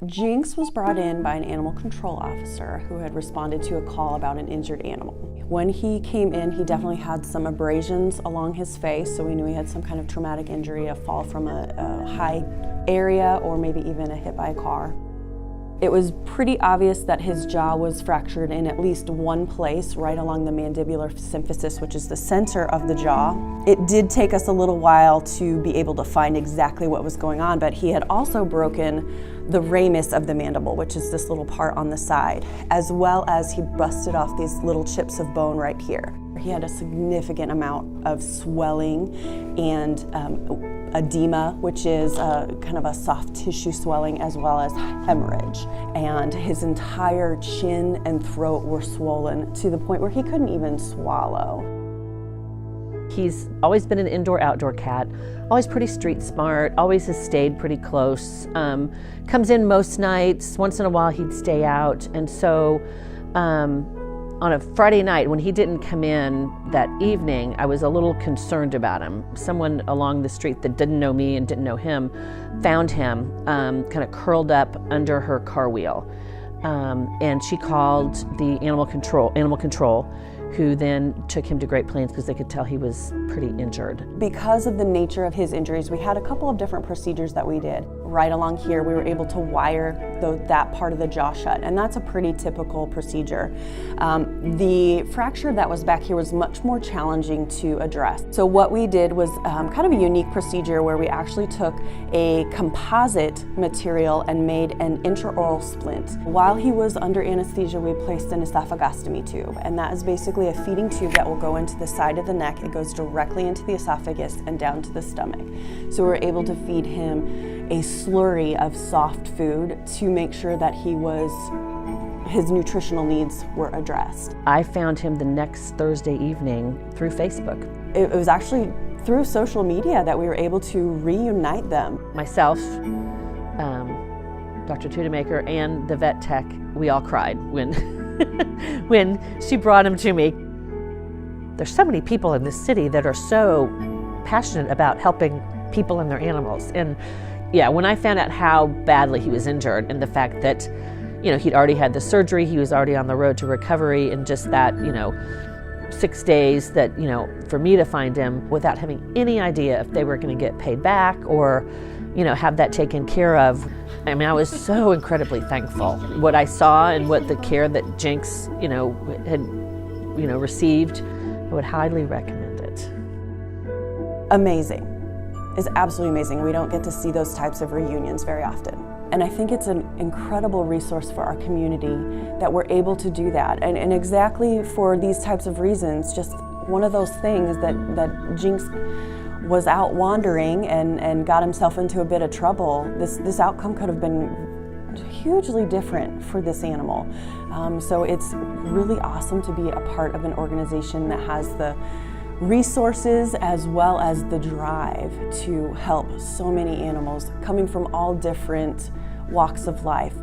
Jinxx was brought in by an animal control officer who had responded to a call about an injured animal. When he came in, he definitely had some abrasions along his face, so we knew he had some kind of traumatic injury, a fall from a high area, or maybe even a hit by a car. It was pretty obvious that his jaw was fractured in at least one place, right along the mandibular symphysis, which is the center of the jaw. It did take us a little while to be able to find exactly what was going on, but he had also broken the ramus of the mandible, which is this little part on the side, as well as he busted off these little chips of bone right here. He had a significant amount of swelling and edema, which is kind of a soft tissue swelling, as well as hemorrhage. And his entire chin and throat were swollen to the point where he couldn't even swallow. He's always been an indoor-outdoor cat, always pretty street smart, always has stayed pretty close. Comes in most nights, once in a while he'd stay out. And so on a Friday night when he didn't come in that evening, I was a little concerned about him. Someone along the street that didn't know me and didn't know him found him kind of curled up under her car wheel. And she called the animal control, who then took him to Great Plains because they could tell he was pretty injured. Because of the nature of his injuries, we had a couple of different procedures that we did. Right along here, we were able to wire that part of the jaw shut, and that's a pretty typical procedure. The fracture that was back here was much more challenging to address. So what we did was kind of a unique procedure where we actually took a composite material and made an intraoral splint. While he was under anesthesia, we placed an esophagostomy tube, and that is basically a feeding tube that will go into the side of the neck. It goes directly into the esophagus and down to the stomach. So we're able to feed him a slurry of soft food to make sure that his nutritional needs were addressed. I found him the next Thursday evening through Facebook. It was actually through social media that we were able to reunite them. Myself, Dr. Tudemaker, and the vet tech, we all cried when when she brought him to me. There's so many people in this city that are so passionate about helping people and their animals. And yeah, when I found out how badly he was injured and the fact that, he'd already had the surgery, he was already on the road to recovery, and just that, 6 days that, for me to find him without having any idea if they were going to get paid back or, have that taken care of. I mean, I was so incredibly thankful. What I saw and what the care that Jinxx, had, received, I would highly recommend it. Amazing. Is absolutely amazing. We don't get to see those types of reunions very often. And I think it's an incredible resource for our community that we're able to do that. And exactly for these types of reasons, just one of those things that Jinxx was out wandering and got himself into a bit of trouble. This outcome could have been hugely different for this animal. So it's really awesome to be a part of an organization that has the resources as well as the drive to help so many animals coming from all different walks of life.